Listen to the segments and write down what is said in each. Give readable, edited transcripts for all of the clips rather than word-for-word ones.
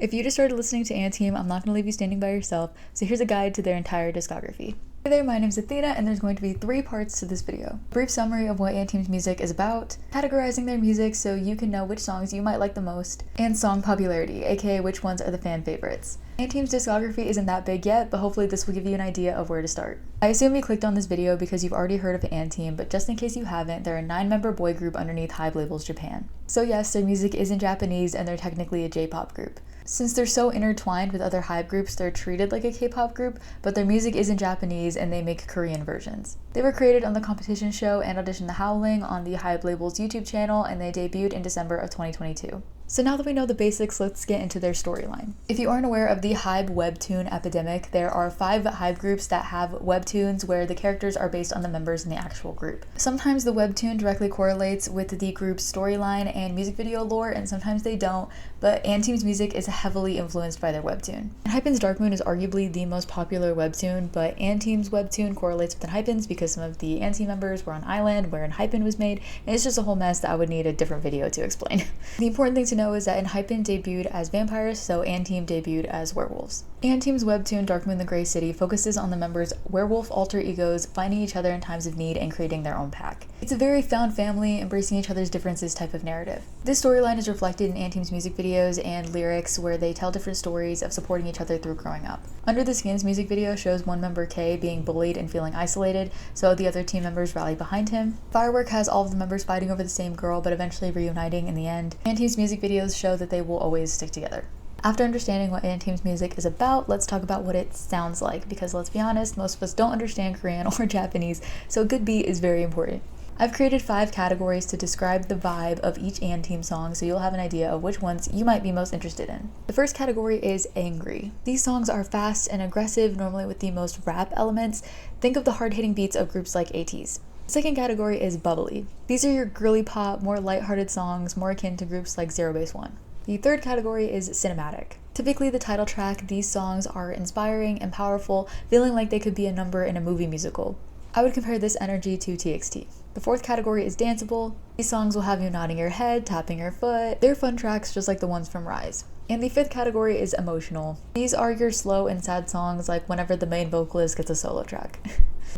If you just started listening to &TEAM, I'm not going to leave you standing by yourself, so here's a guide to their entire discography. Hey there, my name's Athena, and there's going to be 3 parts to this video. A brief summary of what &TEAM's music is about, categorizing their music so you can know which songs you might like the most, and song popularity, aka which ones are the fan favorites. &TEAM's discography isn't that big yet, but hopefully this will give you an idea of where to start. I assume you clicked on this video because you've already heard of &TEAM, but just in case you haven't, they're a 9-member boy group underneath HYBE Labels Japan. So yes, their music is in Japanese and they're technically a J-pop group. Since they're so intertwined with other HYBE groups, they're treated like a K-pop group, but their music is in Japanese and they make Korean versions. They were created on the competition show and auditioned the Howling on the HYBE Labels YouTube channel, and they debuted in December of 2022. So now that we know the basics, let's get into their storyline. If you aren't aware of the HYBE webtoon epidemic, there are 5 HYBE groups that have webtoons where the characters are based on the members in the actual group. Sometimes the webtoon directly correlates with the group's storyline and music video lore, and sometimes they don't, but &TEAM's music is heavily influenced by their webtoon. ENHYPEN's Dark Moon is arguably the most popular webtoon, but &TEAM's webtoon correlates with ENHYPEN's because some of the &TEAM members were on island where ENHYPEN was made, and it's just a whole mess that I would need a different video to explain. The important thing to know is that ENHYPEN debuted as vampires, so &TEAM debuted as werewolves. &TEAM's webtoon Dark Moon the Grey City focuses on the members' werewolf alter egos finding each other in times of need and creating their own pack. It's a very found family, embracing each other's differences type of narrative. This storyline is reflected in &TEAM's music videos and lyrics where they tell different stories of supporting each other through growing up. Under the Skin's music video shows one member K being bullied and feeling isolated, so the other team members rally behind him. Firework has all of the members fighting over the same girl but eventually reuniting in the end. &TEAM's music videos show that they will always stick together. After understanding what &TEAM's music is about, let's talk about what it sounds like, because let's be honest, most of us don't understand Korean or Japanese, so a good beat is very important. I've created 5 categories to describe the vibe of each &TEAM song, so you'll have an idea of which ones you might be most interested in. The first category is angry. These songs are fast and aggressive, normally with the most rap elements. Think of the hard-hitting beats of groups like ATEEZ. The second category is bubbly. These are your girly pop, more lighthearted songs, more akin to groups like Zero Base One. The third category is cinematic. Typically the title track, these songs are inspiring and powerful, feeling like they could be a number in a movie musical. I would compare this energy to TXT. The fourth category is danceable. These songs will have you nodding your head, tapping your foot. They're fun tracks just like the ones from Rise. And the fifth category is emotional. These are your slow and sad songs, like whenever the main vocalist gets a solo track.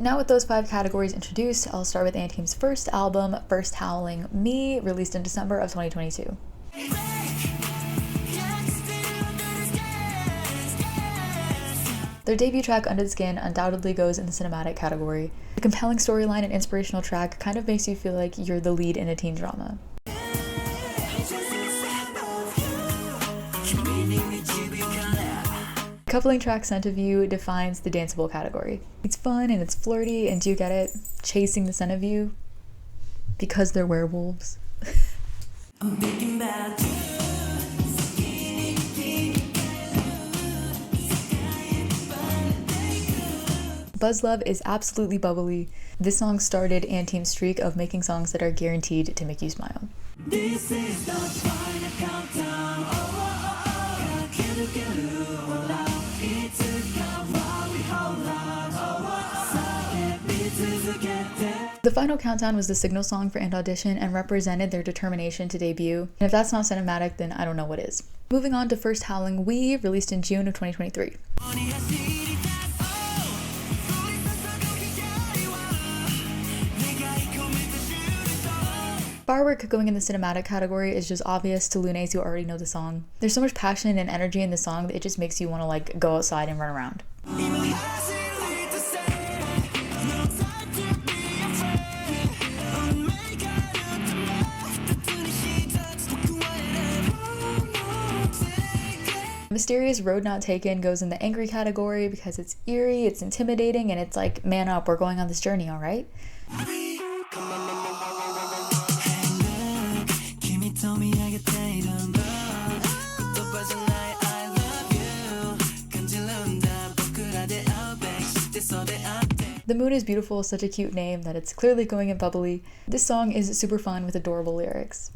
Now with those 5 categories introduced, I'll start with &TEAM's first album, First Howling Me, released in December of 2022. Their debut track, Under the Skin, undoubtedly goes in the cinematic category. The compelling storyline and inspirational track kind of makes you feel like you're the lead in a teen drama. Coupling track Scent of You defines the danceable category. It's fun and it's flirty, and do you get it? Chasing the scent of you? Because they're werewolves. Buzz Love is absolutely bubbly. This song started &TEAM's streak of making songs that are guaranteed to make you smile. This is the final countdown. The final countdown was the signal song for &AUDITION and represented their determination to debut. And if that's not cinematic, then I don't know what is. Moving on to First Howling We, released in June of 2023. Firework going in the cinematic category is just obvious to Lunes who already know the song. There's so much passion and energy in the song that it just makes you want to like go outside and run around. Mysterious Road Not Taken goes in the angry category because it's eerie, it's intimidating, and it's like, man up, we're going on this journey, alright? The Moon is Beautiful is such a cute name that it's clearly going in bubbly. This song is super fun with adorable lyrics.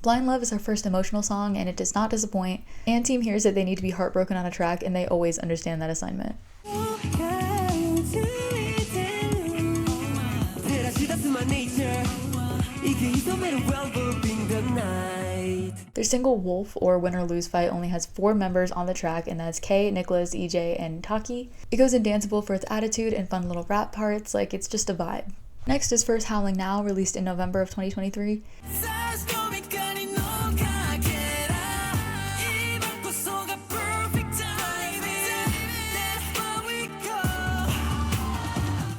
Blind Love is our first emotional song, and it does not disappoint. &TEAM hears that they need to be heartbroken on a track, and they always understand that assignment. Their single Wolf, or Win or Lose Fight, only has 4 members on the track, and that's Kei, Nicholas, EJ, and Taki. It goes in danceable for its attitude and fun little rap parts, like it's just a vibe. Next is First Howling Now, released in November of 2023.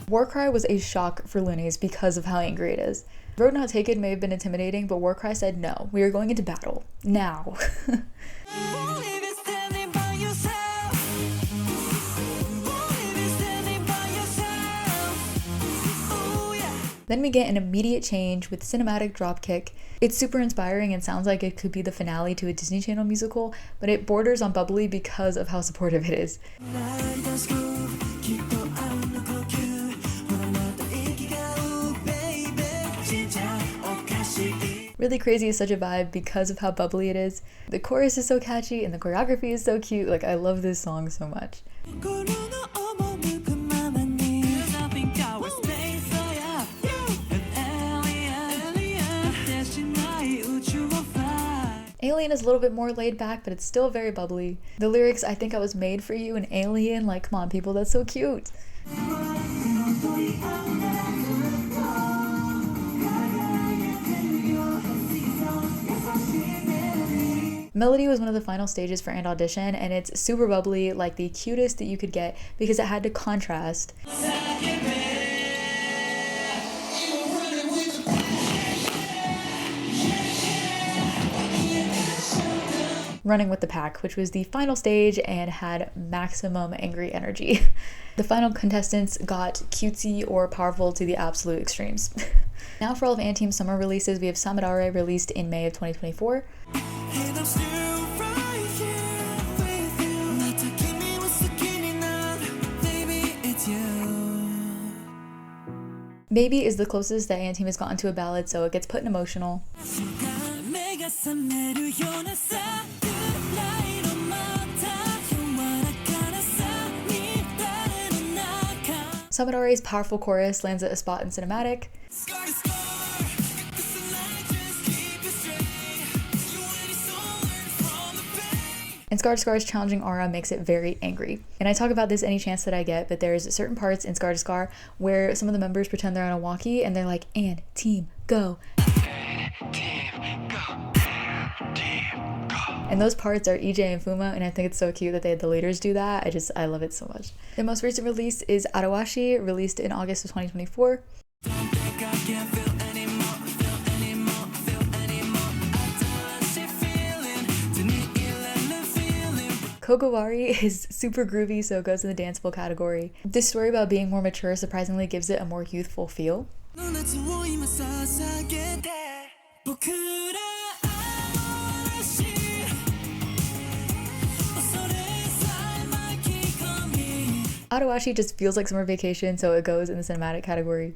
Warcry was a shock for Lunes because of how angry it is. Road Not Taken may have been intimidating, but Warcry said no, we are going into battle. Now. Then we get an immediate change with cinematic dropkick. It's super inspiring and sounds like it could be the finale to a Disney Channel musical, but it borders on bubbly because of how supportive it is. Really Crazy is such a vibe because of how bubbly it is. The chorus is so catchy and the choreography is so cute. Like, I love this song so much. Alien is a little bit more laid back, but it's still very bubbly. The lyrics, I think I was made for you, and Alien, like, come on people, that's so cute. Melody was one of the final stages for And Audition, and it's super bubbly, like the cutest that you could get, because it had to contrast Running with the Pack, which was the final stage and had maximum angry energy. The final contestants got cutesy or powerful to the absolute extremes. Now for all of &TEAM's summer releases, we have Samidare, released in May of 2024. Baby is the closest that &TEAM has gotten to a ballad, so it gets put in emotional. Samidare's powerful chorus lands at a spot in cinematic. And Scar to Scar's challenging aura makes it very angry. And I talk about this any chance that I get, but there's certain parts in Scar to Scar where some of the members pretend they're on a walkie and they're like, and team, go. And those parts are EJ and Fuma, and I think it's so cute that they had the leaders do that. I love it so much. The most recent release is Arawashi, released in August of 2024. Kogawari is super groovy, so it goes in the danceable category. This story about being more mature surprisingly gives it a more youthful feel. Arawashi just feels like summer vacation, so it goes in the cinematic category.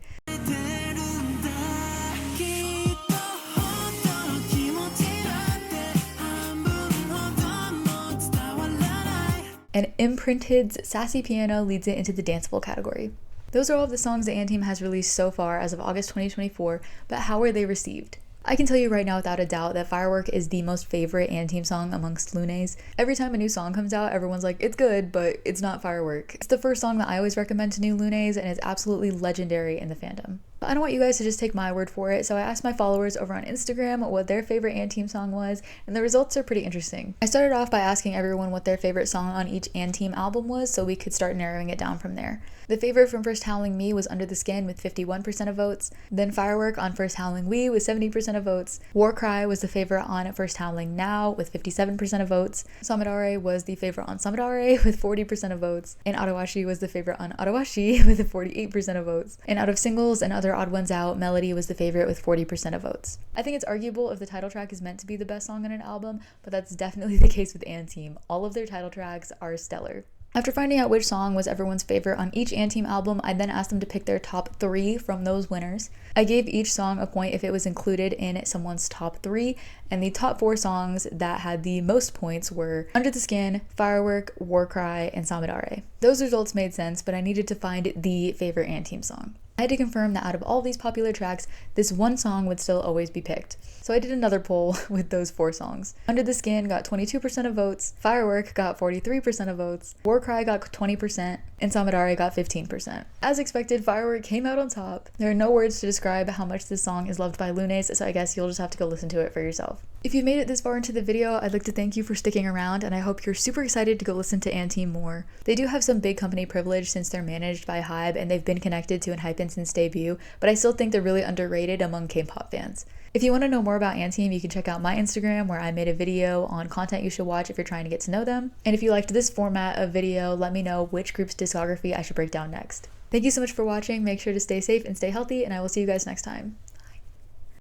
And Imprinted's Sassy Piano leads it into the danceable category. Those are all of the songs that &TEAM has released so far as of August 2024, but how were they received? I can tell you right now without a doubt that Firework is the most favorite &TEAM song amongst Lunes. Every time a new song comes out, everyone's like, it's good, but it's not Firework. It's the first song that I always recommend to new Lunes, and it's absolutely legendary in the fandom. But I don't want you guys to just take my word for it, so I asked my followers over on Instagram what their favorite &TEAM song was, and the results are pretty interesting. I started off by asking everyone what their favorite song on each &TEAM album was, so we could start narrowing it down from there. The favorite from First Howling Me was Under the Skin with 51% of votes. Then Firework on First Howling We with 70% of votes. Warcry was the favorite on First Howling Now with 57% of votes. Samidare was the favorite on Samidare with 40% of votes. And Arawashi was the favorite on Arawashi with 48% of votes. And out of singles and other odd ones out, Melody was the favorite with 40% of votes. I think it's arguable if the title track is meant to be the best song on an album, but that's definitely the case with &TEAM. All of their title tracks are stellar. After finding out which song was everyone's favorite on each &TEAM album, I then asked them to pick their top 3 from those winners. I gave each song a point if it was included in someone's top 3, and the top 4 songs that had the most points were Under the Skin, Firework, Warcry, and Samidare. Those results made sense, but I needed to find the favorite &TEAM song. I had to confirm that out of all these popular tracks, this one song would still always be picked. So I did another poll with those 4 songs. Under the Skin got 22% of votes, Firework got 43% of votes, Warcry got 20%, and Samidare got 15%. As expected, Firework came out on top. There are no words to describe how much this song is loved by Lunes, so I guess you'll just have to go listen to it for yourself. If you've made it this far into the video, I'd like to thank you for sticking around, and I hope you're super excited to go listen to &TEAM more. They do have some big company privilege since they're managed by HYBE and they've been connected to ENHYPEN since debut, but I still think they're really underrated among K-pop fans. If you want to know more about &TEAM, you can check out my Instagram where I made a video on content you should watch if you're trying to get to know them. And if you liked this format of video, let me know which group's discography I should break down next. Thank you so much for watching, make sure to stay safe and stay healthy, and I will see you guys next time.